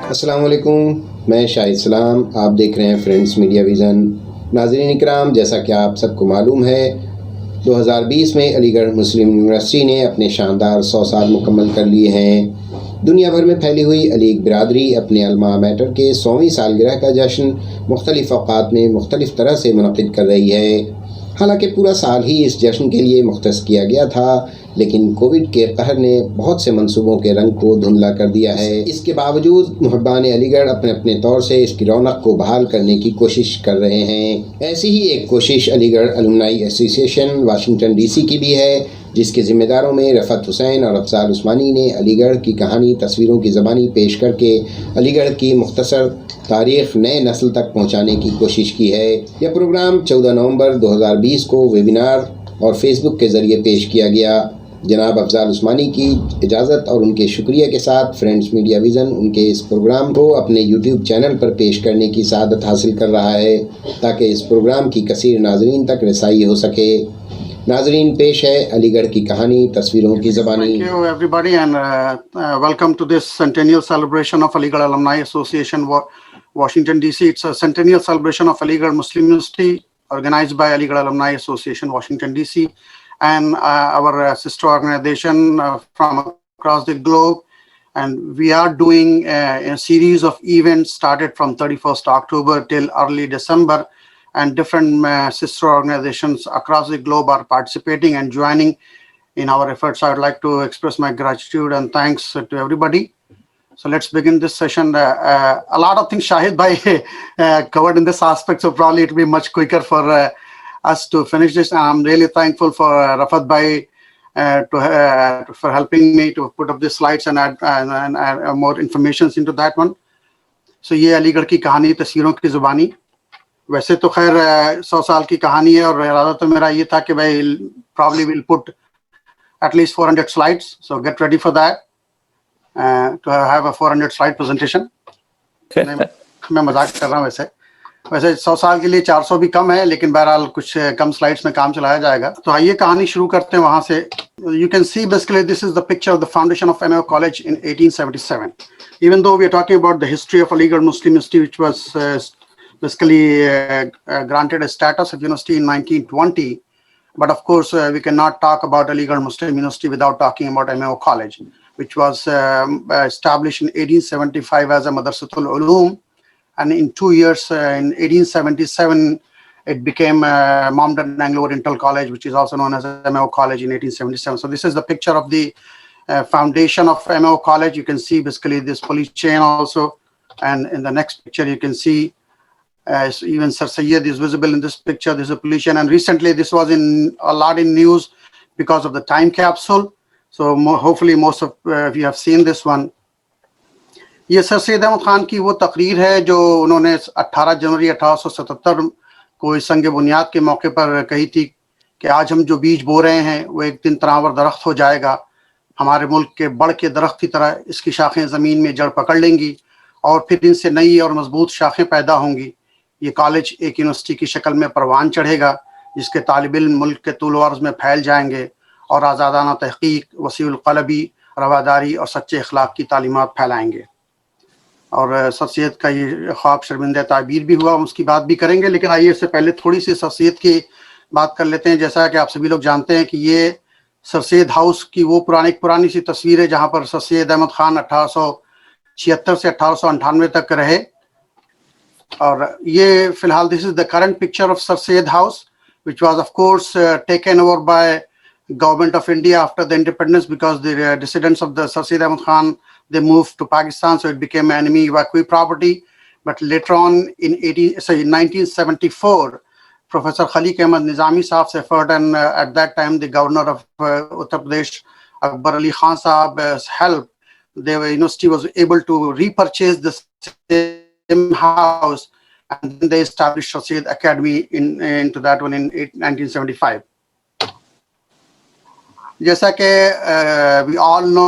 अस्सलाम वालेकुम, मैं शाहिद सलाम। आप देख रहे हैं फ्रेंड्स मीडिया विज़न। नाज़रीन इकराम, जैसा कि आप सबको मालूम है 2020 में अलीगढ़ मुस्लिम यूनिवर्सिटी ने अपने शानदार 100 साल मुकम्मल कर लिए हैं। दुनिया भर में फैली हुई अलीग बिरादरी अपने अल्मा मैटर के 100वीं सालगिरह का जश्न मुख्तलिफ़ अवक़ात में मुख्तलिफ़ तरह से मुनक़िद कर रही है। हालांकि पूरा साल ही इस जश्न के लिए मुख्तस किया गया था, लेकिन कोविड के कहर ने बहुत से मंसूबों के रंग को धुंधला कर दिया है। इसके बावजूद मुहब्बान अलीगढ़ अपने अपने तौर से इसकी रौनक को बहाल करने की कोशिश कर रहे हैं। ऐसी ही एक कोशिश Aligarh alumni association Washington DC की भी है, जिसके ज़िम्मेदारों में रफ़त हुसैन और अफजाल उस्मानी ने अलीगढ़ की कहानी तस्वीरों की ज़बानी पेश करके अलीगढ़ की मुख्तसर तारीख़ नए नस्ल तक पहुँचाने की कोशिश की है। यह प्रोग्राम 14 नवंबर 2020 को वेबिनार और फेसबुक के ज़रिए पेश किया गया। जनाब अफजाल उस्मानी की इजाज़त और उनके शुक्रिया के साथ फ्रेंड्स मीडिया विज़न उनके इस प्रोग्राम को अपने यूट्यूब चैनल पर पेश करने की सआदत हासिल कर रहा है, ताकि इस प्रोग्राम की कसीर नाज़रीन तक रसाई हो सके। नाज़रीन, पेश है अलीगढ़ की कहानी तस्वीरों की ज़बानी। Thank you everybody and welcome to this Centennial Celebration of Aligarh Alumni Association, Washington DC. It's a Centennial Celebration of Aligarh Muslim University organized by Aligarh Alumni Association, Washington DC, and our sister organization from across the globe. And we are doing a series of events started from 31st October till early December, and different sister organizations across the globe are participating and joining in our efforts. I would like to express my gratitude and thanks to everybody. So let's begin this session. A lot of things Shahid Bhai covered in this aspect, so probably it will be much quicker for us to finish this. And I'm really thankful for Rafat Bhai for helping me to put up the slides and add more information into that one. So ये अलीगढ़ की कहानी तस्वीरों की ज़ुबानी। वैसे तो खैर 100 साल की कहानी है और इरादा तो मेरा ये था कि भाई probably will put at least 400 slides. So get ready for that to have a 400 slide presentation. मैं मजाक कर रहा हूँ। वैसे 100 साल के लिए 400 भी कम है, लेकिन बहरहाल कुछ कम स्लाइड्स में काम चलाया जाएगा। तो आइए कहानी शुरू करते हैं वहाँ से। You can see basically this is the picture of the foundation of M.A.O. College in 1877. Even though we are talking about the history of Aligarh Muslim University, which was basically granted a status of university in 1920, but of course we cannot talk about Aligarh Muslim University without talking about M.A.O. College, which was established in 1875 as a Madrasatul Ulum. And in 2 years, in 1877, it became Mohammad and Anglo-Oriental College, which is also known as M.A.O. College in 1877. So this is the picture of the foundation of M.A.O. College. You can see basically this police chain also. And in the next picture, you can see even Sir Syed is visible in this picture. This is a police chain. And recently, this was a lot in news because of the time capsule. So hopefully most of you have seen this one. ये sir Syed Ahmad Khan की वो तकरीर है जो उन्होंने 18 जनवरी 1877 को इस संग बुनियाद के मौके पर कही थी कि आज हम जो बीज बो रहे हैं वो एक दिन तनावर दरख्त हो जाएगा। हमारे मुल्क के बड़ के दरख्त की तरह इसकी शाखें ज़मीन में जड़ पकड़ लेंगी और फिर इनसे नई और मजबूत शाखें पैदा होंगी। ये कॉलेज एक यूनिवर्सिटी की शक्ल में परवान चढ़ेगा, जिसके तालिब इल्म मुल्क के तूल व अर्ज़ में फैल जाएंगे और आज़ादाना तहक़ीक़, वसीउल क़लबी, रवादारी और सच्चे अखलाक की तालीमात फैलाएंगे। और सर सैयद का ये ख्वाब शर्मिंदा ताबीर भी हुआ, उसकी बात भी करेंगे, लेकिन आइए इससे पहले थोड़ी सी सर सैयद की बात कर लेते हैं। जैसा कि आप सभी लोग जानते हैं कि ये सर सैयद हाउस की वो पुरानी सी तस्वीर है जहाँ पर सर सैयद अहमद खान 1876 से 1898 तक रहे। और ये फिलहाल this is the current picture of sir Syed house, which was of course taken over by government of India after the independence, because the descendants of the Sir Syed Ahmad Khan, they moved to Pakistan, so it became enemy evacuee property. But later on in 1974, Professor Khaliq Ahmad Nizami Saab's effort and at that time the governor of Uttar Pradesh, Akbar Ali Khan Saab's help, the university was able to repurchase the same house, and then they established Sir Syed Academy into that one in 1975. जैसा कि we all know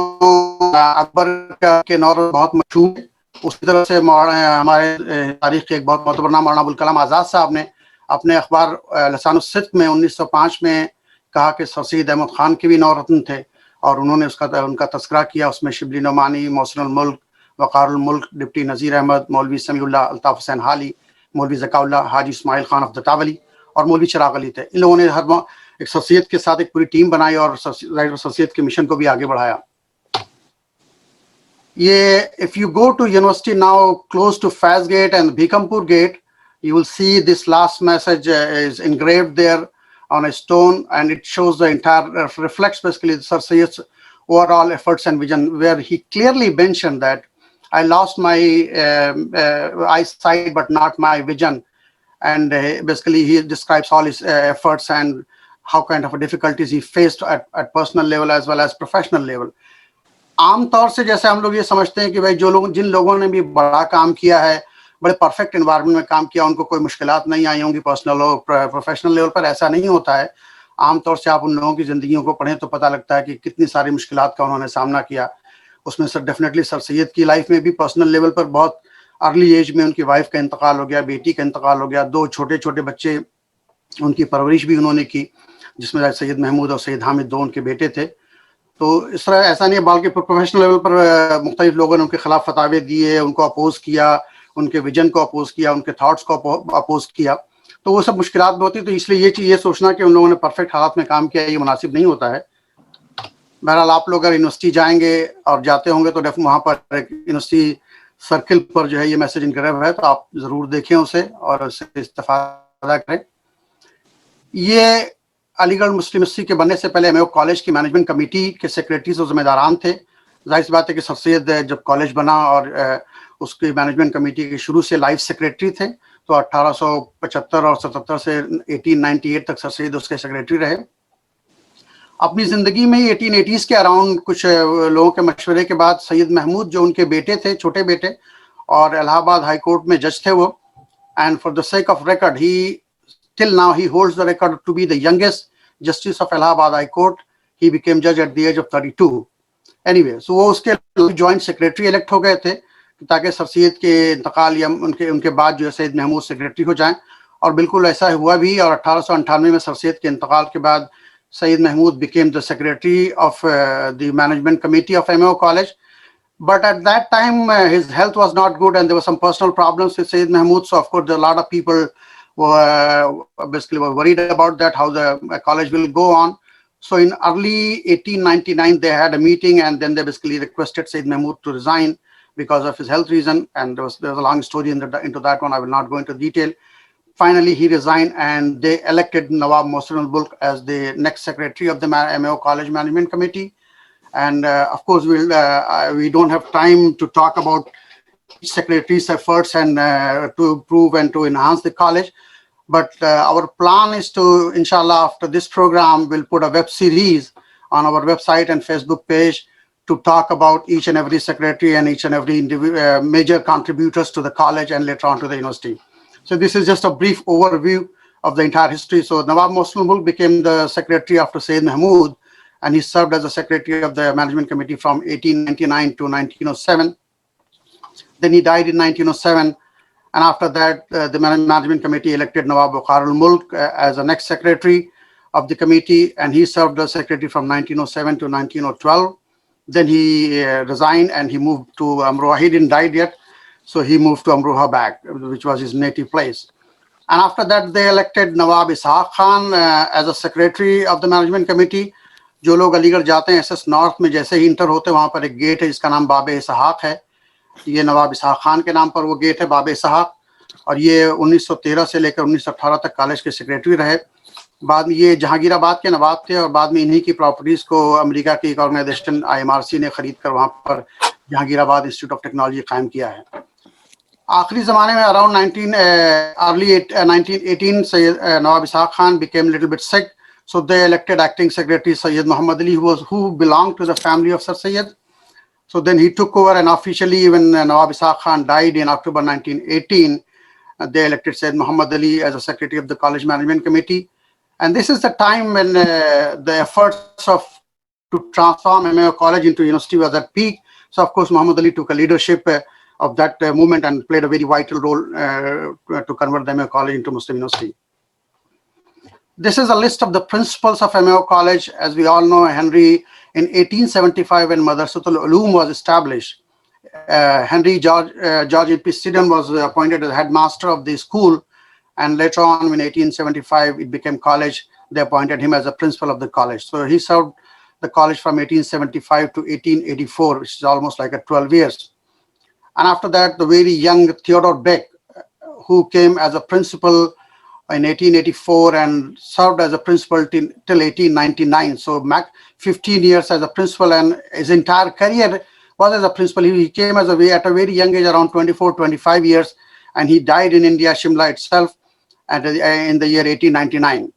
Akbar के नौर बहुत मशहूर है, उसी तरह से हमारे तारीख के एक बहुत मोतबर नाम मौलाना अबुल कलाम आज़ाद साहब ने अपने अखबार लसानुस्सिद्क़ में 1905 में कहा कि सर सैयद अहमद खान के भी नौ रत्न थे और उन्होंने उनका तस्करा किया। उसमें शिबली नोमानी, मोहसिनुल मुल्क, Waqarul Mulk, Deputy Nazir Ahmad, Maulvi Samiullah, Altaf Hussain Hali, Maulvi Zakaullah, Haji Ismail Khan of the Tawali और मौलवी चिराग अली थे। इन लोगों ने हर एक शख्सियत के साथ एक पूरी टीम बनाई और शख्सियत के मिशन को भी आगे बढ़ाया। ये if you go to university now close to Faiz Gate and Bikampur Gate, you will see this last message is engraved there on a stone, and it shows the entire reflects basically Sir Sayyid's overall efforts and vision, where he clearly mentioned that I lost my eyesight but not my vision, and basically he describes all his efforts and how kind of difficulties he faced at personal level as well as professional level. आमतौर से जैसे हम लोग ये समझते हैं कि भाई जो लोग जिन लोगों ने भी बड़ा काम किया है, बड़े परफेक्ट एनवायरनमेंट में काम किया, उनको कोई मुश्किलात नहीं आई होंगी पर्सनल और प्रोफेशनल लेवल पर, ऐसा नहीं होता है। आमतौर से आप उन लोगों की जिंदगियों को पढ़ें तो पता लगता है कि कितनी सारी मुश्किलात का उन्होंने सामना किया। उसमें सर डेफिनेटली सर सैयद की लाइफ में भी पर्सनल लेवल पर बहुत अर्ली एज में उनकी वाइफ का इंतकाल हो गया, बेटी का इंतकाल हो गया, 2 छोटे छोटे बच्चे, उनकी परवरिश भी उन्होंने की, जिसमें सैयद महमूद और सैयद हामिद 2 उनके बेटे थे। तो इस तरह ऐसा नहीं है, बल्कि प्रोफेशनल लेवल पर मुख्तलिफ लोगों ने उनके खिलाफ फतावे दिए, उनको अपोज किया, उनके विजन को अपोज किया, उनके थॉट्स को अपोज किया। तो वो सब मुश्किलात भी होती, तो इसलिए ये सोचना कि उन लोगों ने परफेक्ट हालात में काम किया, ये मुनासिब नहीं होता है। बहरहाल आप लोग अगर यूनिवर्सिटी जाएंगे और जाते होंगे तो वहाँ पर यूनिवर्सिटी सर्किल पर जो है ये मैसेज इनग्रेव है, तो आप जरूर देखें उसे और उससे इस्तेफादा करें। ये अलीगढ़ मुस्लिम यूनिवर्सिटी के बनने से पहले एमएओ कॉलेज की मैनेजमेंट कमेटी के सेक्रेटरीज और जिम्मेदारान थे। जाहिर सी बात है कि सर सैयद जब कॉलेज बना और उसकी मैनेजमेंट कमेटी के शुरू से लाइफ सेक्रेटरी थे, तो 1875 और 77 से 1898 तक सर सैयद उसके सेक्रेटरी रहे। अपनी ज़िंदगी में 1880s के अराउंड कुछ लोगों के मशवरे के बाद सैयद महमूद जो उनके बेटे थे, छोटे बेटे, और इलाहाबाद हाई कोर्ट में जज थे वो, and for the sake of record he till now he holds the record to be the youngest justice of Allahabad High Court. He became judge at the age of 32. Anyway, so वो उसके joint secretary elect हो गए थे ताकि sir Syed के इंतकाल या उनके बाद जो है सैयद महमूद सेक्रेटरी हो जाएं, और बिल्कुल ऐसा हुआ भी। और 1898 में सर सैयद के इंतकाल के बाद Syed Mahmood became the secretary of the management committee of MAO College. But at that time his health was not good and there were some personal problems with Syed Mahmud. So of course a lot of people basically were worried about that, how the college will go on. So in early 1899 they had a meeting, and then they basically requested Syed Mahmud to resign because of his health reason, and there was a long story into that one. I will not go into detail. Finally he resigned and they elected Nawab Mohammad al-Mulk as the next secretary of the MAO College Management Committee. And of course we don't have time to talk about each secretary's efforts and to improve and to enhance the college. But our plan is to, inshallah, after this program, we'll put a web series on our website and Facebook page to talk about each and every secretary and each and every major contributors to the college and later on to the university. So this is just a brief overview of the entire history. So Nawab Mohammad al-Mulk became the secretary after Syed Mahmud, and he served as the secretary of the management committee from 1899 to 1907. Then he died in 1907. And after that, the management committee elected Nawab Waqarul Mulk as the next secretary of the committee, and he served as secretary from 1907 to 1912. Then he resigned and he moved to Amroha. He didn't die yet, so he moved to Amroha back, which was his native place. And after that, they elected Nawab Ishaq Khan as a secretary of the management committee. जो लोग अलीगढ़ जाते हैं SS north में जैसे ही inter होते हैं, वहाँ पर एक गेट है जिसका नाम बाब इसहाक है। ये नवाब इसहाक खान के नाम पर वो गेट है, बाब इसहाक, और ये 1913 से लेकर 1918 तक कॉलेज के सेक्रेटरी रहे। बाद में ये जहांगीराबाद के नवाब थे और बाद में इन्हीं की प्रॉपर्टीज़ को अमेरिका की एक ऑर्गेनाइजेशन IMRC ने ख़रीद कर वहाँ पर जहांगीराबाद इंस्टीट्यूट ऑफ टेक्नोलॉजी कायम किया है। आखिरी ज़माने में अराउंड 1918 से नवाब इसहाक Khan became little bit sick, so they elected acting secretary Syed Mohammad Ali, who belonged to the family of Sir Syed. So then he took over, and officially when Nawab Ishaq Khan died in October 1918, they elected Syed Muhammad Ali as a secretary of the college management committee. And this is the time when the efforts to transform MAO College into university was at peak. So of course Muhammad Ali took a leadership of that movement and played a very vital role to convert the MAO College into Muslim university. This is a list of the principals of MAO College. As we all know, Henry, in 1875 when Madrasatul Ulum was established, George E.P. Sidon was appointed as headmaster of the school, and later on in 1875 it became college. They appointed him as a principal of the college. So he served the college from 1875 to 1884, which is almost like a 12 years. And after that, the very young Theodore Beck, who came as a principal in 1884 and served as a principal till 1899. So 15 years as a principal, and his entire career was as a principal. He came at a very young age, around 24, 25 years, and he died in India, Shimla itself, in the year 1899.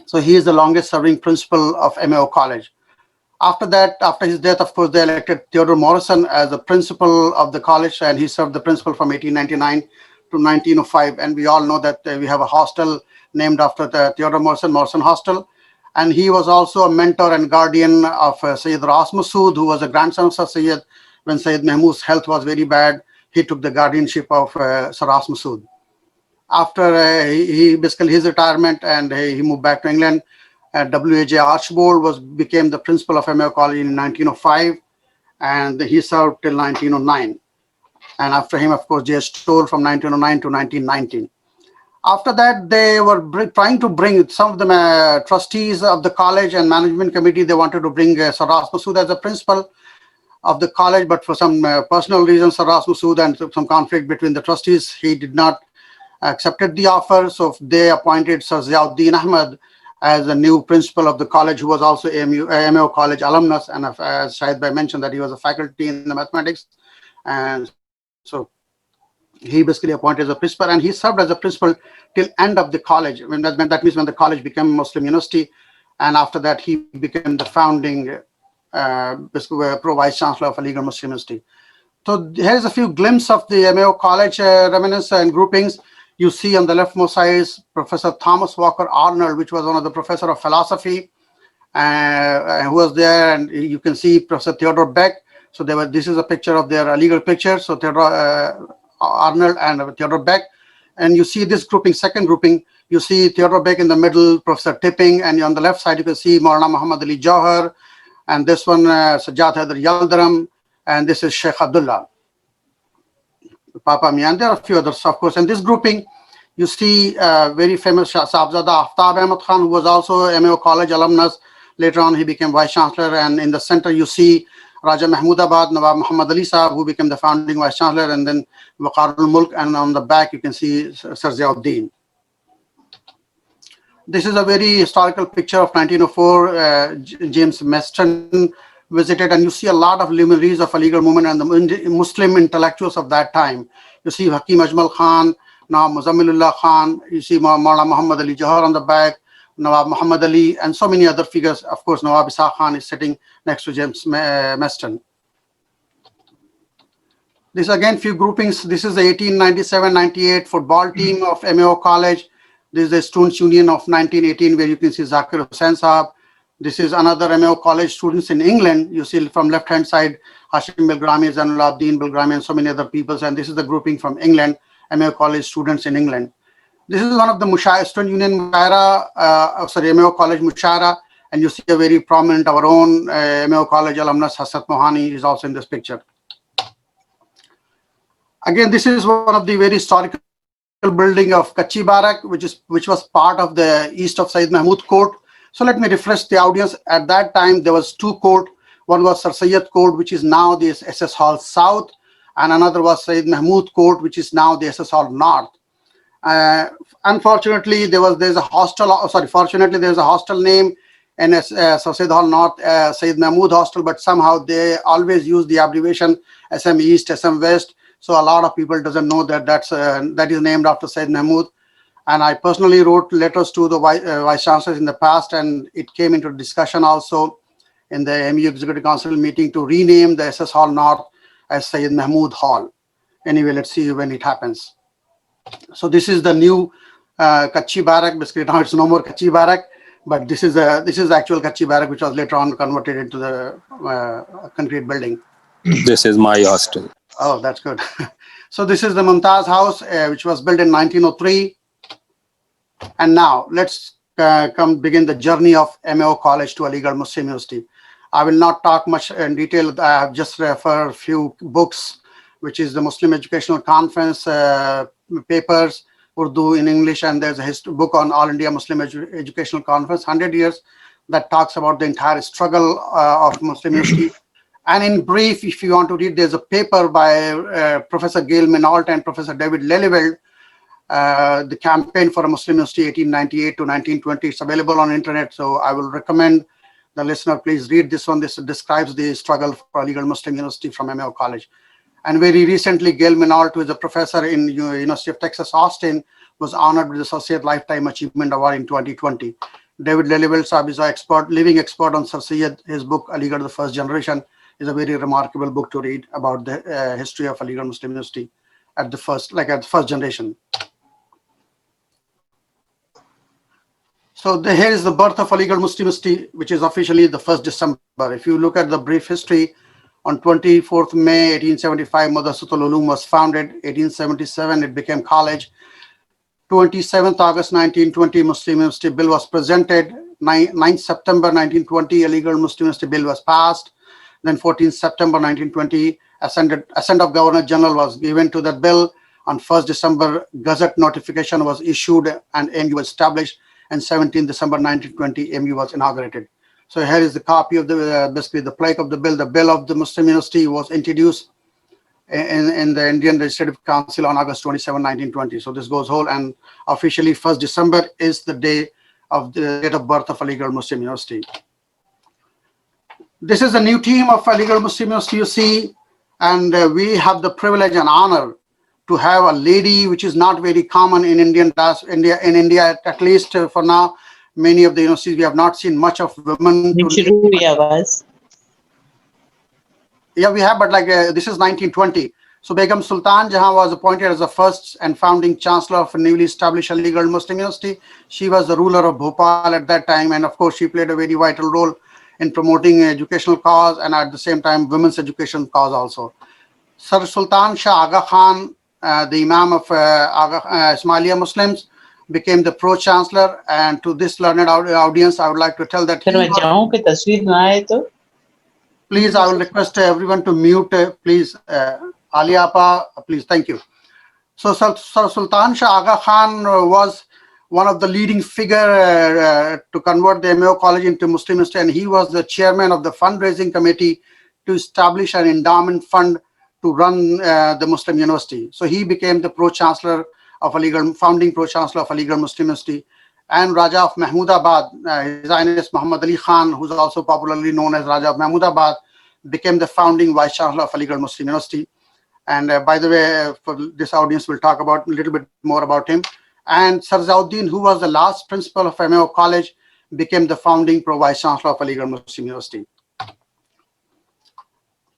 So he is the longest serving principal of M.A.O. College. After that, after his death, of course, they elected Theodore Morrison as the principal of the college, and he served the principal from 1899 to 1905. And we all know that we have a hostel named after the Theodore Morrison Hostel. And he was also a mentor and guardian of Syed Ras Masood, who was a grandson of Sir Syed. When Syed Mahmud's health was very bad, he took the guardianship of Sir Ras Masood. After he basically his retirement, and he moved back to England, W.A.J. Archbold became the principal of M.A.O. College in 1905, and he served till 1909. And after him, of course, J.S. Stoll from 1909 to 1919. After that, they were trying to bring some of the trustees of the college and management committee. They wanted to bring Sir Ras Masood as a principal of the college, but for some personal reasons, Sir Ras Masood and some conflict between the trustees, he did not accepted the offer. So they appointed Sir Ziauddin Ahmad as the new principal of the college, who was also M.A.O. College alumnus, and as Syed Bhai mentioned, that he was a faculty in the mathematics. And so he basically appointed as a principal, and he served as a principal till end of the college. That means when the college became a Muslim university, and after that he became the founding pro Vice-Chancellor of Aligarh Muslim University. So here's a few glimpses of the M.A.O. College remnants and groupings. You see on the leftmost side is Professor Thomas Walker Arnold, which was one of the professor of philosophy, who was there, and you can see Professor Theodore Beck. So this is a picture of their legal picture. So Theodore Arnold and Theodore Beck, and you see this grouping, second grouping. You see Theodore Beck in the middle, Professor Tipping, and on the left side you can see Maulana Muhammad Ali Jauhar, and this one Sajjad Haider Yildirim, and this is Sheikh Abdullah Papa Mian. There are a few others, of course. And this grouping, you see very famous Sahebzada Aftab Ahmad Khan, who was also M.A.O. College alumnus. Later on, he became Vice-Chancellor. And in the center, you see Raja Mahmudabad, Nawab Muhammad Ali Sahab, who became the founding Vice-Chancellor, and then Waqarul Mulk. And on the back, you can see Sir Ziauddin. This is a very historical picture of 1904. James Meston visited, and you see a lot of luminaries of Aligarh movement and the Muslim intellectuals of that time. You see Hakim Ajmal Khan, Nawab Muzammilullah Khan, you see Maulana Muhammad Ali Jauhar on the back, Nawab Muhammad Ali, and so many other figures. Of course, Nawab Isa Khan is sitting next to James Meston. This again, few groupings. This is the 1897-98 football team of M.A.O. College. This is the Students' Union of 1918, where you can see Zakir Hussain Sahab. This is another M.A.O. College students in England. You see from left-hand side, Hashim Bilgrami, Zainul Abdin Bilgrami, and so many other people. And this is the grouping from England, M.A.O. College students in England. This is one of the Student Union M.A.O. College Mushaira, and you see a very prominent, our own M.A.O. College alumnus, Hasrat Mohani, is also in this picture. Again, this is one of the very historical building of Kachi Barak, which was part of the east of Syed Mahmud Court. So let me refresh the audience. At that time, there was two courts. One was Sir Syed Court, which is now the SS Hall South, and another was Syed Mahmud Court, which is now the SS Hall North. Unfortunately, there's a hostel. Fortunately, there's a hostel name in Sir Syed Hall North, Syed Mahmud Hostel, but somehow they always use the abbreviation SM East, SM West. So a lot of people doesn't know that that is named after Syed Mahmud. And I personally wrote letters to the Vice-Chancellors in the past, and it came into discussion also in the AMU Executive Council meeting to rename the SS Hall North as Syed Mahmud Hall. Anyway, let's see when it happens. So this is the new Kachi Barak. Basically, now it's no more Kachi Barak, but this is the actual Kachi Barak, which was later on converted into the concrete building. This is my hostel. Oh, that's good. So this is the Mumtaz House, which was built in 1903. And now let's begin the journey of M.A.O. College to Aligarh Muslim University. I will not talk much in detail. I have just referred a few books which is the Muslim Educational Conference papers, Urdu in English, and there's a book on All India Muslim Educational Conference, 100 years, that talks about the entire struggle of Muslim University. And in brief, if you want to read, there's a paper by Professor Gail Minault and Professor David Lelyveld, the campaign for a Muslim University 1898 to 1920. It's available on internet, so I will recommend the listener please read this one. This describes the struggle for Aligarh Muslim University from M.A.O. College. And very recently, Gail Minault, who is a professor in University of Texas, Austin, was honored with the Associate Lifetime Achievement Award in 2020. David Lelyveld Saab is an living expert on Sir Syed. His book, Aligarh, the First Generation, is a very remarkable book to read about the history of Aligarh Muslim University at the first generation. So here is the birth of Aligarh Muslim University, which is officially the 1st December. If you look at the brief history, on 24th May 1875, Madrasatul Ulum was founded. 1877, it became college. 27th August 1920, Muslim University Bill was presented. 9th September 1920, Aligarh Muslim University Bill was passed. Then 14th September 1920, assent of Governor General was given to that bill. On 1st December, Gazette notification was issued and AMU was established. And 17th December 1920, AMU was inaugurated. So here is the copy of the, basically the plaque of the bill. The bill of the Muslim University was introduced in the Indian Legislative Council on August 27, 1920. So this goes whole, and officially 1st December is the day of the date of birth of Aligarh Muslim University. This is the new team of Aligarh Muslim University, you see, and we have the privilege and honor to have a lady, which is not very common in India, at least for now. Many of the universities, we have not seen much of women. Yeah, we have, but like this is 1920. So Begum Sultan Jahan was appointed as the first and founding chancellor of a newly established Aligarh Muslim University. She was the ruler of Bhopal at that time, and of course she played a very vital role in promoting educational cause and at the same time women's education cause also. Sir Sultan Shah Aga Khan, the Imam of Ismailia Muslims, became the pro-chancellor, and to this learned audience, I would like to tell that please, I will request everyone to mute, please. Ali Apa, please, thank you. So Sir Sultan Shah Aga Khan was one of the leading figure to convert the M.A.O. College into Muslim University, and he was the chairman of the fundraising committee to establish an endowment fund to run the Muslim University. So he became the pro-chancellor of Aligarh, founding pro-chancellor of Aligarh Muslim University, and Raja of Mahmudabad, His Highness Muhammad Ali Khan, who's also popularly known as Raja of Mahmudabad, became the founding Vice-Chancellor of Aligarh Muslim University. And by the way, for this audience, we'll talk about a little bit more about him. And Sir Zauddin, who was the last principal of M.A.O. College, became the founding Vice-Chancellor of Aligarh Muslim University.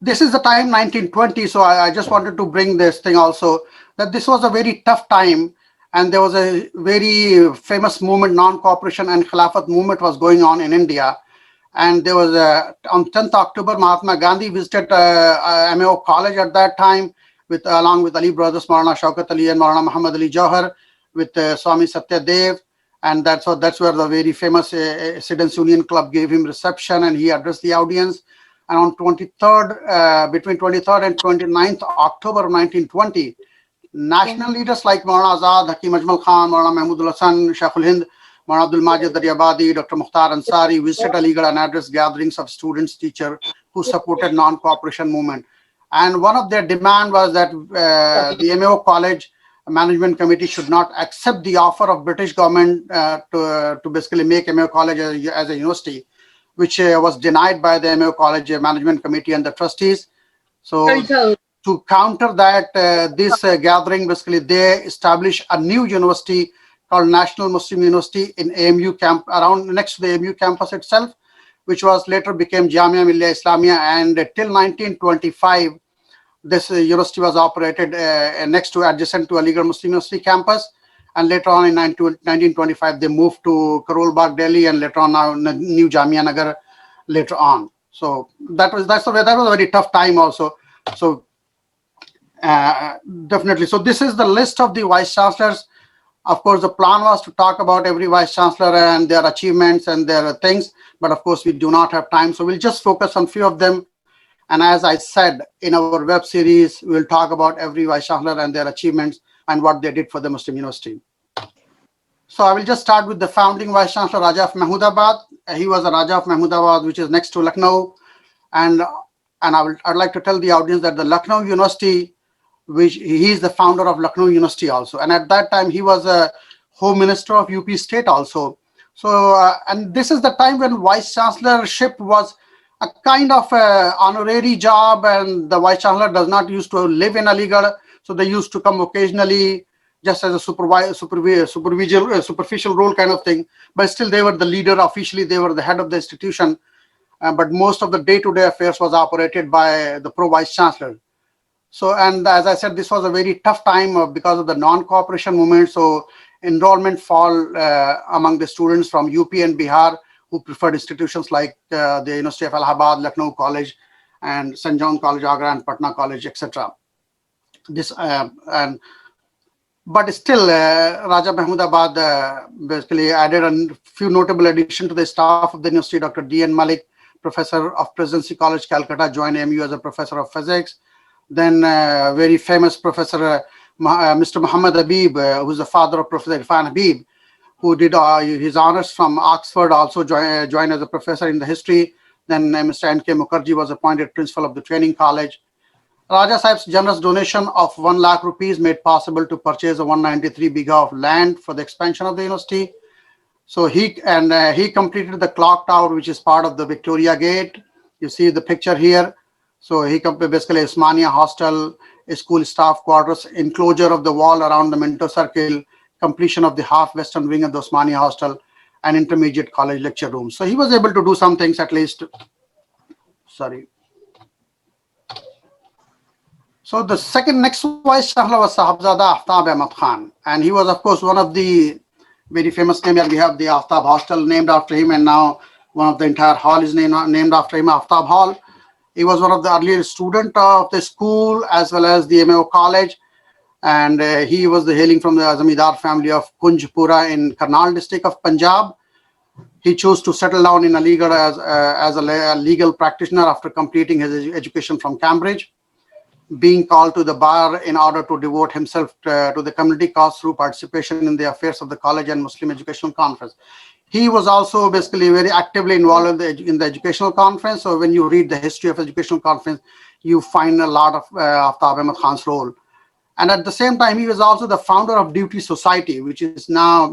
This is the time 1920, so I just wanted to bring this thing also, that this was a very tough time, and there was a very famous movement, non-cooperation and Khilafat movement was going on in India. And there was on 10th October, Mahatma Gandhi visited M.A.O. College at that time, along with Ali brothers, Maulana Shaukat Ali and Maulana Muhammad Ali Jauhar, with Swami Satyadev, and that's where the very famous Students' Union Club gave him reception, and he addressed the audience. And on 23rd, between 23rd and 29th October of 1920, national leaders like Maulana Azad, Hakim Ajmal Khan, Maulana Mahmudul Hasan, Sheikhul Hind, Maulana Abdul Majid Daryabadi, Dr. Mukhtar Ansari visited Aligarh and addressed gatherings of students, teachers who supported non-cooperation movement. And one of their demand was that the M.A.O. College Management Committee should not accept the offer of British government to basically make M.A.O. College as a university, which was denied by the M.A.O. College Management Committee and the trustees. So to counter that, this gathering, basically they established a new university called National Muslim University in AMU camp, around next to the AMU campus itself, which was later became Jamia Millia Islamia, and till 1925, this university was operated next to, adjacent to Aligarh Muslim University campus, and later on in 1925 they moved to Karol Bagh, Delhi, and later on now New Jamia Nagar later on. So that was a very tough time also. So definitely. So this is the list of the vice chancellors. Of course, the plan was to talk about every vice chancellor and their achievements and their things, but of course we do not have time. So we'll just focus on few of them. And as I said, in our web series, we'll talk about every Vice-Chancellor and their achievements and what they did for the Muslim University. So I will just start with the founding Vice-Chancellor, Raja of Mahmudabad. He was a Raja of Mahmudabad, which is next to Lucknow. And I'd like to tell the audience that the Lucknow University, which he is the founder of Lucknow University also. And at that time, he was a Home Minister of UP State also. So, and this is the time when Vice Chancellorship was a kind of honorary job, and the Vice Chancellor does not used to live in Aligarh. So they used to come occasionally just as a superficial role kind of thing. But still, they were the leader. Officially, they were the head of the institution. But most of the day-to-day affairs was operated by the pro-Vice Chancellor. So, and as I said, this was a very tough time because of the non-cooperation movement. So enrollment fall among the students from UP and Bihar who preferred institutions like the University of Allahabad, Lucknow College, and St. John College, Agra, and Patna College, etc. But still, Raja Mahmudabad basically added a few notable additions to the staff of the university. Dr. D.N. Malik, Professor of Presidency College, Calcutta, joined AMU as a Professor of Physics. Then very famous Professor Mr. Muhammad Habib, who's the father of Professor Irfan Habib, who did his honors from Oxford, also joined as a professor in the history. Then Mr. N.K. Mukherjee was appointed principal of the training college. Raja Sahib's generous donation of 1 lakh rupees made possible to purchase a 193 bigha of land for the expansion of the university. So he completed the clock tower, which is part of the Victoria Gate. You see the picture here. So he basically Osmania Hostel, a school staff quarters, enclosure of the wall around the Minto Circle, completion of the half western wing of the Osmania Hostel, and intermediate college lecture room. So he was able to do some things at least. Sorry. So the next Vice Chancellor was Sahebzada Aftab Ahmad Khan. And he was, of course, one of the very famous names. We have the Aftab Hostel named after him, and now one of the entire hall is named after him, Aftab Hall. He was one of the earlier students of the school as well as the M.A.O. College. And he was hailing from the Zamindar family of Kunjpura in Karnal district of Punjab. He chose to settle down in Aligarh as a legal practitioner after completing his education from Cambridge, being called to the bar in order to devote himself to the community cause through participation in the affairs of the college and Muslim Educational Conference. He was also basically very actively involved in the educational conference. So when you read the history of educational conference, you find a lot of Aftab Ahmad Khan's role. And at the same time, he was also the founder of Duty Society, which is now,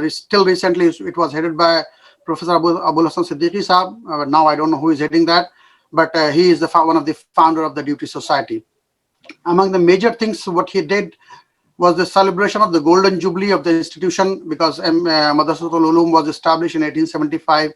still recently, it was headed by Professor Abul Hassan Siddiqui Saab. Now I don't know who is heading that, but he is one of the founder of the Duty Society. Among the major things, what he did was the celebration of the Golden Jubilee of the institution, because Madrasatul Ulum was established in 1875,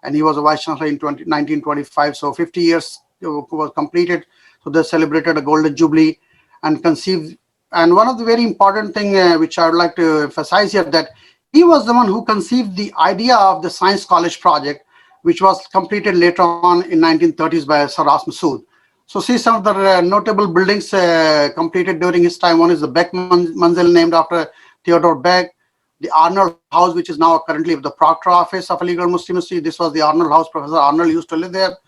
and he was a Vice Chancellor in 1925. So 50 years was completed. So they celebrated a Golden Jubilee and conceived. And one of the very important thing which I would like to emphasize here, that he was the one who conceived the idea of the Science College project, which was completed later on in 1930s by Sir Masood. So see some of the notable buildings completed during his time. One is the Beck Manzil, named after Theodore Beck. The Arnold House, which is now currently the Proctor Office of Aligarh Muslim University. This was the Arnold House. Professor Arnold used to live there.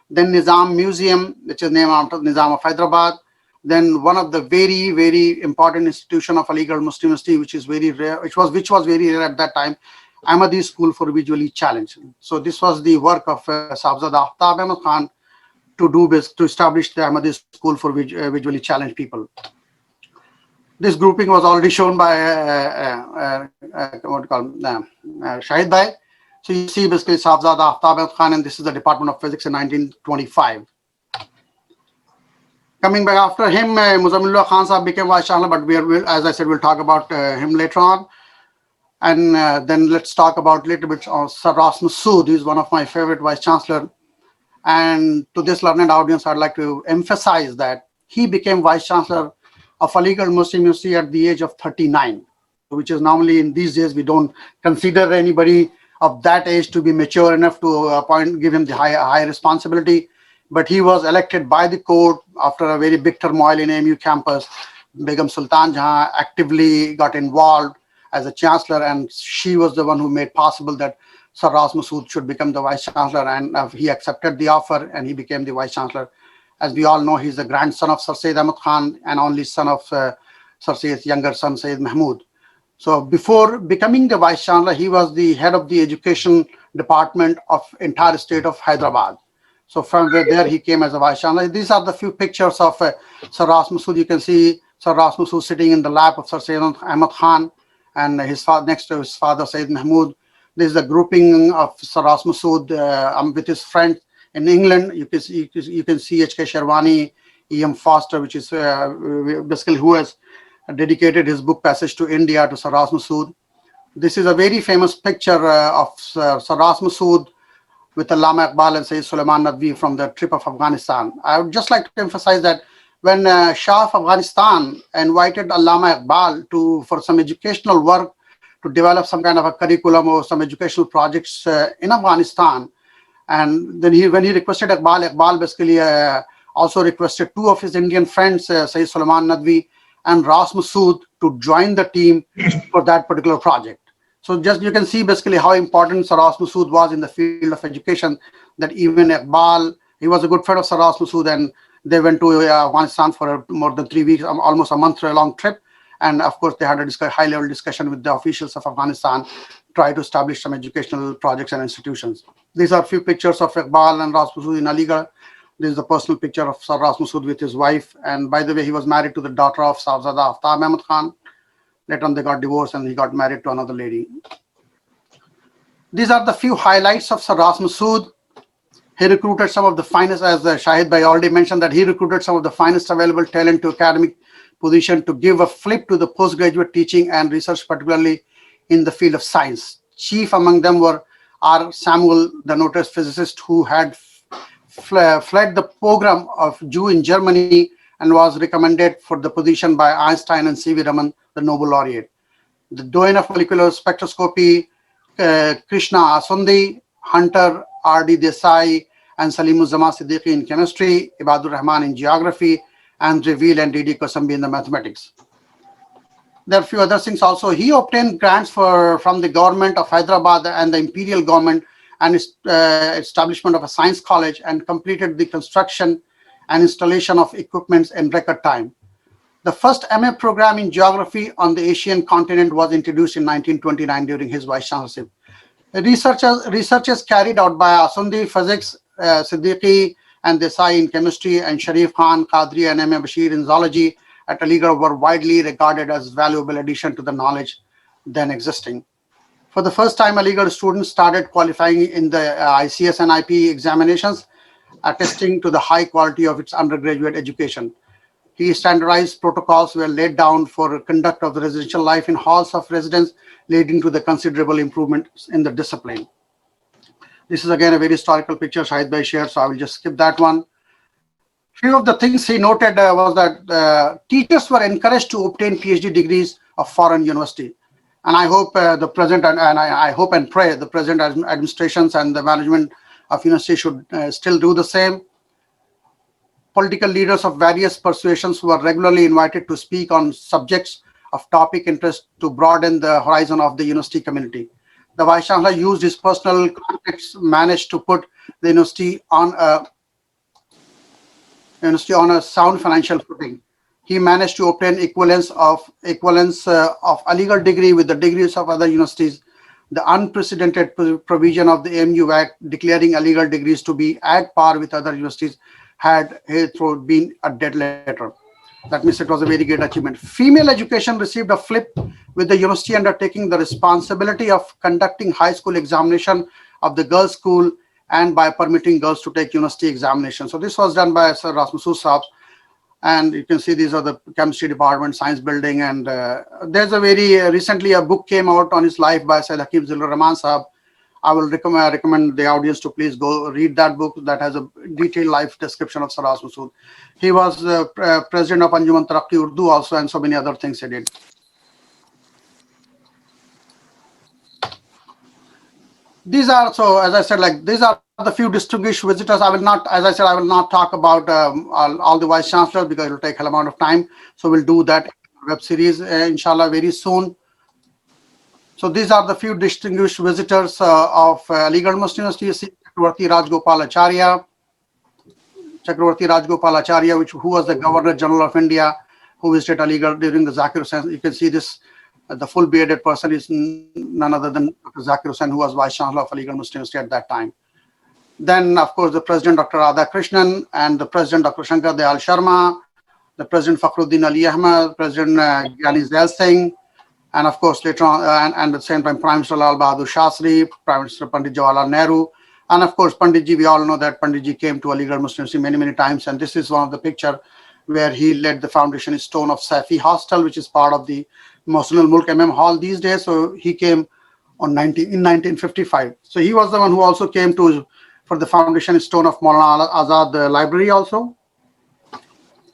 Then Nizam Museum, which is named after Nizam of Hyderabad. Then one of the very, very important institution of Aligarh Muslim University, which is very rare, which was very rare at that time, Ahmadi School for Visually Challenged. So this was the work of Sahebzada Aftab Ahmad Khan to establish the Ahmadi School for Visually Challenged people. This grouping was already shown by Shahid Bhai. So you see basically Sahebzada Aftab Ahmad Khan, and this is the Department of Physics in 1925. Coming back after him, Muzammilullah Khan Sahab became Vice Chancellor, but as I said, we'll talk about him later on. And then let's talk about a little bit of Sir Masood. He's one of my favorite Vice Chancellor. And to this learned audience, I'd like to emphasize that he became Vice Chancellor of Aligarh Muslim University at the age of 39, which is normally in these days, we don't consider anybody of that age to be mature enough to give him the high responsibility. But he was elected by the court after a very big turmoil in AMU campus. Begum Sultan Jahan actively got involved as a chancellor, and she was the one who made possible that Sir Masood should become the Vice Chancellor, and he accepted the offer and he became the Vice Chancellor. As we all know, he's the grandson of Sir Syed Ahmad Khan and only son of Sir Syed's younger son, Syed Mahmud. So before becoming the Vice Chancellor, he was the head of the education department of entire state of Hyderabad. So from there he came as a Vice Chancellor. These are the few pictures of Sir Ras Masood. You can see Sir Ras Masood sitting in the lap of Sir Syed Ahmad Khan and his father, next to his father, Syed Mahmud. This is the grouping of Sir Ras Masood with his friends in England. You can see H.K. Sherwani, E.M. Foster, which is basically who has dedicated his book Passage to India to Sir Ras Masood. This is a very famous picture of Sir Ras Masood with Allama Iqbal and Sayyid Sulaiman Nadvi from the trip of Afghanistan. I would just like to emphasize that when Shah of Afghanistan invited Allama Iqbal for some educational work to develop some kind of a curriculum or some educational projects in Afghanistan, and then when he requested Iqbal basically also requested two of his Indian friends, Sayyid Sulaiman Nadvi and Ras Masood, to join the team for that particular project. So just you can see basically how important Sir Ras Masood was in the field of education, that even Iqbal, he was a good friend of Sir Ras Masood, and they went to Afghanistan for more than 3 weeks, almost a month-long trip. And of course, they had a high-level discussion with the officials of Afghanistan, try to establish some educational projects and institutions. These are a few pictures of Iqbal and Ras Masood in Aligarh. This is the personal picture of Sir Ras Masood with his wife. And by the way, he was married to the daughter of Sahebzada Aftab Ahmad Khan. Later on, they got divorced and he got married to another lady. These are the few highlights of Sir Ras Masood. He recruited some of the finest, as Shahid Bhai already mentioned, that he recruited some of the finest available talent to academic position to give a flip to the postgraduate teaching and research, particularly in the field of science. Chief among them were R. Samuel, the noted physicist who had fled the pogrom of Jew in Germany and was recommended for the position by Einstein and C.V. Raman, the Nobel laureate. The doyen of molecular spectroscopy, Krishna Asundi, Hunter, R.D. Desai, and Salimuzzaman Siddiqui in chemistry, Ibadur Rahman in geography, and Reveal and D.D. Kosambi in the mathematics. There are a few other things also. He obtained grants from the government of Hyderabad and the imperial government and establishment of a science college, and completed the construction and installation of equipments in record time. The first MA program in geography on the Asian continent was introduced in 1929 during his vice chancellorship. Researches carried out by Asundi physics, Siddiqui and Desai in chemistry, and Sharif Khan, Qadri and M.A. Bashir in zoology at Aligarh were widely regarded as valuable addition to the knowledge then existing. For the first time, Aligarh students started qualifying in the ICS and IP examinations, attesting to the high quality of its undergraduate education. Standardized protocols were laid down for conduct of the residential life in halls of residence, leading to the considerable improvement in the discipline. This is again a very historical picture Shahid Bhai shared, so I will just skip that one. Few of the things he noted was that teachers were encouraged to obtain PhD degrees of foreign university. And I hope the present and I hope and pray the present administrations and the management of university should still do the same. Political leaders of various persuasions were regularly invited to speak on subjects of topic interest to broaden the horizon of the university community. The Vice Chancellor used his personal contacts, managed to put the university on a sound financial footing. He managed to obtain equivalence of Aligarh degree with the degrees of other universities. The unprecedented provision of the AMU Act declaring Aligarh degrees to be at par with other universities had hitherto been a dead letter. That means it was a very great achievement. Female education received a flip with the university undertaking the responsibility of conducting high school examination of the girls' school and by permitting girls to take university examination. So this was done by Sir Ras Masood Saab. And you can see these are the chemistry department, science building. And there's a very recently a book came out on his life by Syed Hakim Zilur Rahman Saab. I will recommend the audience to please go read that book that has a detailed life description of Sir Ras Masood. He was president of Anjuman Taraqi Urdu also, and so many other things he did. These are, so as I said, like these are the few distinguished visitors. I will not, as I said, I will not talk about all the vice chancellors because it will take a hell amount of time. So we'll do that web series, inshallah, very soon. So these are the few distinguished visitors of Aligarh Muslim University. Chakravarti Rajgopal Acharya, Chakravarti Rajgopalacharya, who was the Governor General of India, who visited Aligarh during the Zakir Hussain. You can see this, the full bearded person is none other than Dr. Zakir Hussain, who was Vice-Chancellor of Aligarh Muslim University at that time. Then, of course, the President Dr. Radhakrishnan and the President Dr. Shankar Dayal Sharma, the President Fakhruddin Ali Ahmad, President Gyani Zail Singh, and of course later on, and at the same time, Prime Minister Lal Bahadur Shastri, Prime Minister Pandit Jawaharlal Nehru, and of course Panditji. We all know that Panditji came to Aligarh Muslim University many times, and this is one of the picture where he led the foundation stone of Safi Hostel, which is part of the Mosul Mulk Hall these days. So he came in 1955. So he was the one who also came for the foundation stone of Maulana Azad Library also.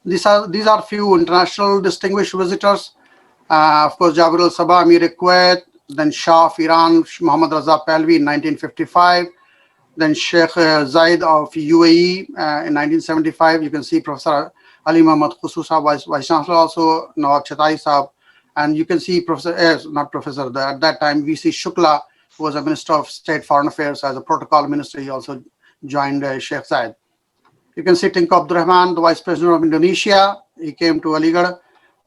These are few international distinguished visitors. Of course, Jabir al-Sabah, Amir Kuwait, then Shah of Iran, Muhammad Raza Pahlavi in 1955, then Sheikh Zayed of UAE in 1975. You can see Professor Ali Muhammad Khusu Sahab, Vice-Chancellor also, Nawab Chatai Sahab, and you can see at that time, V.C. Shukla, who was a Minister of State Foreign Affairs as a protocol minister. He also joined Sheikh Zayed. You can see Tunku Abdul Rahman, the Vice President of Indonesia. He came to Aligarh.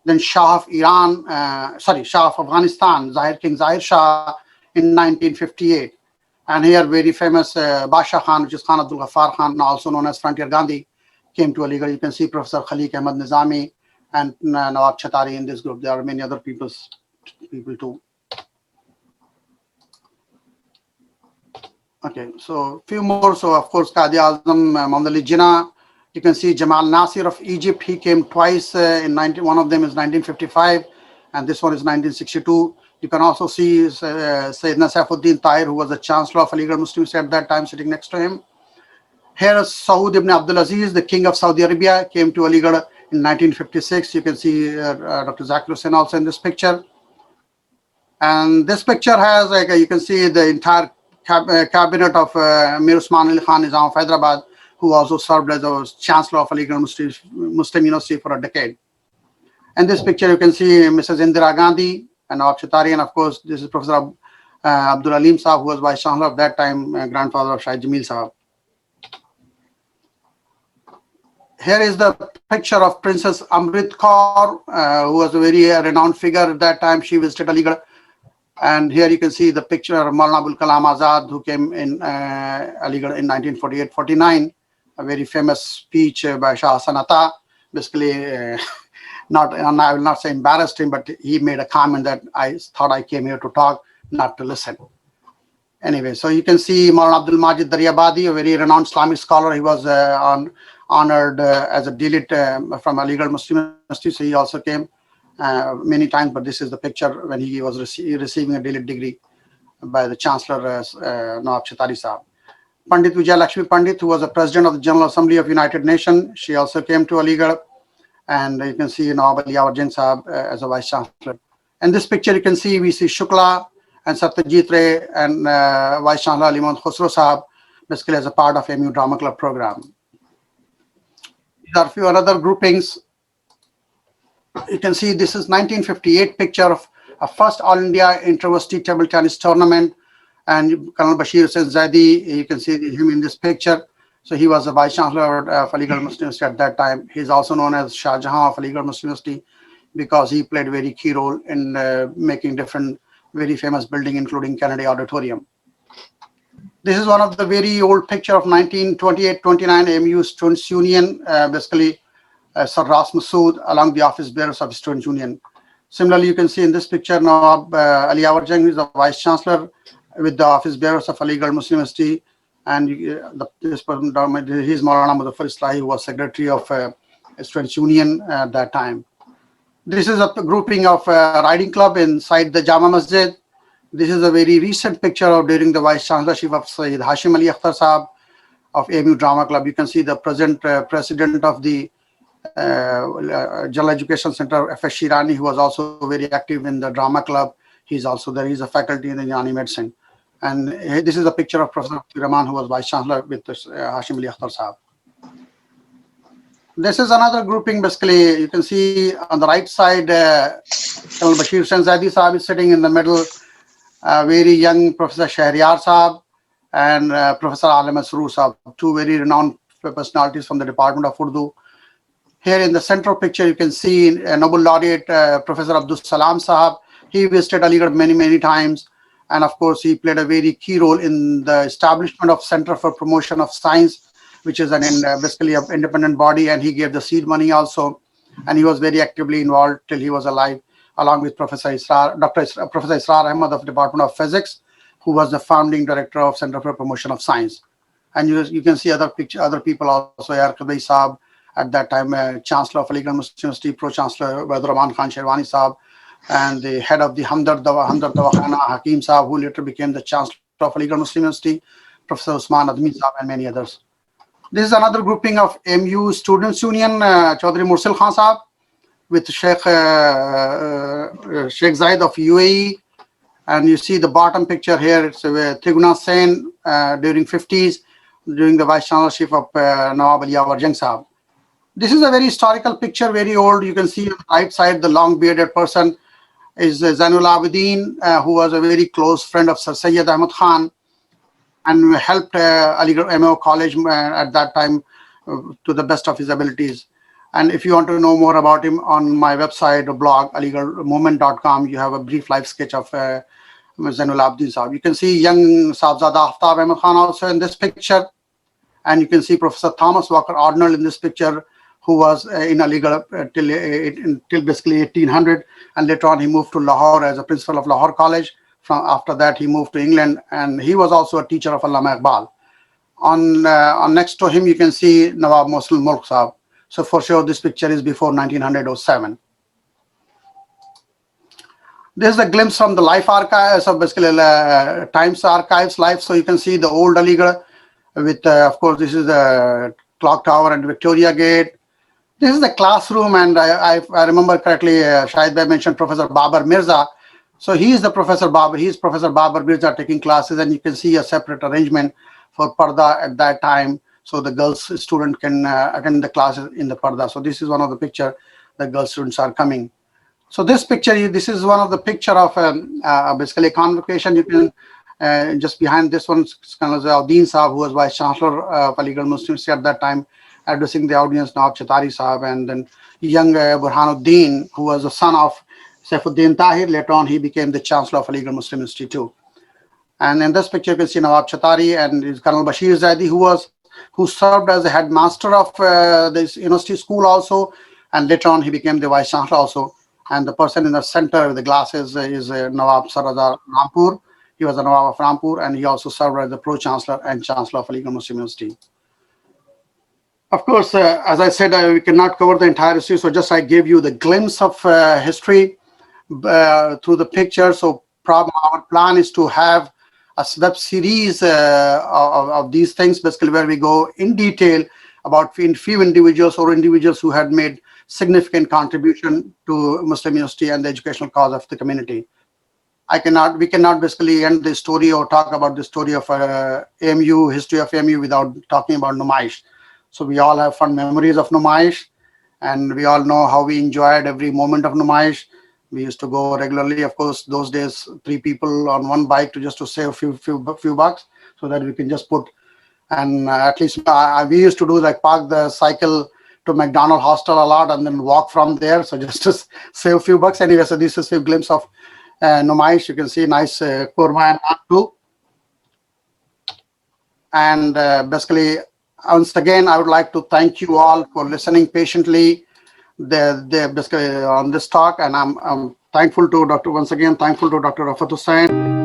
Then Shah of Shah of Afghanistan, King Zahir Shah in 1958. And here very famous Basha Khan, which is Khan Abdul Ghaffar Khan, also known as Frontier Gandhi, came to Aligarh. You can see Professor Khaliq Ahmad Nizami and Nawab Chatari in this group. There are many other people too. Okay, so few more. So of course, Qadi Azam Muhammad Ali Jinnah. You can see Jamal Nasir of Egypt. He came twice. One of them is 1955, and this one is 1962. You can also see Sayyidina Saifuddin Tahir, who was the Chancellor of Aligarh Muslim University at that time, sitting next to him. Here is Saud ibn Abdul Aziz, the King of Saudi Arabia, came to Aligarh in 1956. You can see Dr. Zakir Hussain also in this picture. And this picture has, you can see the entire cabinet of Mir Usman Ali Khan Nizam of Hyderabad, who also served as a Chancellor of Aligarh Muslim University for a decade. And this picture, you can see Mrs. Indira Gandhi and Nawab Chatari, and of course, this is Professor Abdul Alim Sahab, who was Vice Chancellor of that time, grandfather of Shahid Jamil Sahab. Here is the picture of Princess Amrit Kaur, who was a very renowned figure at that time. She visited Aligarh. And here you can see the picture of Maulana Abul Kalam Azad, who came in Aligarh in 1948-49. A very famous speech by Shah Hassan Atta. Basically, I will not say embarrassed him, but he made a comment that I thought I came here to talk, not to listen. Anyway, so you can see Maulana Abdul Majid Daryabadi, a very renowned Islamic scholar. He was honored as a Dalit from Aligarh Muslim University, so he also came many times, but this is the picture when he was receiving a Dalit degree by the Chancellor Nawab Chatari Sahab. Pandit Vijay Lakshmi Pandit, who was the President of the General Assembly of United Nations, she also came to Aligarh. And you can see Nawab Ali Yawarjan Sahab as a Vice Chancellor. In this picture, you can see V.C. Shukla and Satyajit Ray and Vice Chancellor Ali Mohand Khosrow Sahab, basically as a part of AMU Drama Club program. There are a few other groupings. You can see this is 1958 picture of a first All India Inter-University Table Tennis Tournament, and Colonel Bashir Hussain Zaidi, you can see him in this picture. So he was the Vice Chancellor of Aligarh Muslim University at that time. He is also known as Shah Jahan of Aligarh Muslim University because he played a very key role in making different very famous buildings, including Kennedy Auditorium. This is one of the very old picture of 1928-29 AMU Students Union, basically Sir Ras Masood along the office bearers of Students Union. Similarly, you can see in this picture Nawab Ali Yawarjan, who is the Vice Chancellor with the office bearers of Aligarh Muslim University, and this person, he's Maulana Muzaffar Islahi, who was Secretary of Students Union at that time. This is a grouping of riding club inside the Jama Masjid. This is a very recent picture of during the Vice Chancellorship of Sayyid Hashim Ali Akhtar Sahab of AMU Drama Club. You can see the present president of the General Education Center, F.S. Shirani, who was also very active in the drama club. He's also there. He's a faculty in the Unani Medicine. And this is a picture of Professor Rahman, who was Vice Chancellor with Hashim Ali Akhtar Sahab. This is another grouping. Basically, you can see on the right side, Colonel Bashir Hussain Zaidi Sahab is sitting in the middle. Very young Professor Shahriyar Sahab and Professor Alim Masroor Sahab, two very renowned personalities from the Department of Urdu. Here in the central picture, you can see Nobel laureate Professor Abdul Salam Sahab. He visited Aligarh many times. And of course, he played a very key role in the establishment of Center for Promotion of Science, which is basically an independent body, and he gave the seed money also. And he was very actively involved till he was alive, along with Professor Professor Ahmad of Department of Physics, who was the founding director of Center for Promotion of Science. And you can see other people also, Yarkadai Saab, at that time, Chancellor of Aligarh Muslim University, Pro-Chancellor Badur Rahman Khan Sherwani Saab, and the head of the Hamdard Dawakhana, Hakim Saab, who later became the Chancellor of Aligarh Muslim University, Professor Usman Admi Saab, and many others. This is another grouping of MU Students Union, Chaudhry Mursil Khan Saab, with Sheikh Zayed of UAE. And you see the bottom picture here, it's Triguna Sen during 50s, during the Vice-Chancellorship of Nawab Ali Yawar Jang Saab. This is a very historical picture, very old. You can see on the right side, the long bearded person is Zainul Abidin, who was a very close friend of Sir Syed Ahmad Khan and helped Aligarh M.A.O. College at that time to the best of his abilities. And if you want to know more about him, on my website or blog, aligarhmovement.com, you have a brief life sketch of Zainul Abidin Saab. You can see young Sahebzada Aftab Ahmad Khan also in this picture. And you can see Professor Thomas Walker Ordnell in this picture, who was in Aligarh till basically 1800, and later on he moved to Lahore as a principal of Lahore College. After that he moved to England, and he was also a teacher of Allama Iqbal. On next to him you can see Nawab Mosul Mulk Saab. So for sure this picture is before 1907. This is a glimpse from the life archive, so basically Times Archives life. So you can see the old Aligarh with, of course, this is the clock tower and Victoria Gate. This is the classroom, and I remember correctly, Shahid Bhai mentioned Professor Babar Mirza. So he is Professor Babar Mirza taking classes, and you can see a separate arrangement for Parda at that time. So the girls student can attend the classes in the Parda. So this is one of the picture the girl students are coming. So this picture, this is one of the picture of basically a convocation. You can just behind this one, Alauddin Saab, who was Vice-Chancellor of Aligarh Muslim University at that time, addressing the audience, Nawab Chatari Saab, and then young Burhanuddin, who was the son of Saifuddin Tahir. Later on, he became the Chancellor of Aligarh Muslim University too. And in this picture, you can see Nawab Chatari and his Colonel Bashir Zaidi, who served as the headmaster of this university school also, and later on he became the Vice-Chancellor also. And the person in the center with the glasses is Nawab Saradar Rampur. He was a Nawab of Rampur, and he also served as the Pro-Chancellor and Chancellor of Aligarh Muslim University. Of course, as I said, we cannot cover the entire history, so just I gave you the glimpse of history through the picture. So our plan is to have a web series of these things, basically where we go in detail about few individuals or individuals who had made significant contribution to Muslim University and the educational cause of the community. We cannot basically end the story or talk about the story of AMU, history of AMU, without talking about Numaish. So we all have fond memories of Numaish, and we all know how we enjoyed every moment of Numaish. We used to go regularly. Of course, those days, 3 people on one bike just to save a few bucks, so that we can just put, and at least we used to do like park the cycle to McDonald Hostel a lot and then walk from there. So just to save a few bucks. Anyway, so this is a glimpse of Numaish. You can see nice korma and naan too. And basically, once again, I would like to thank you all for listening patiently basically on this talk. And I'm thankful to Dr. Rafat Hussain.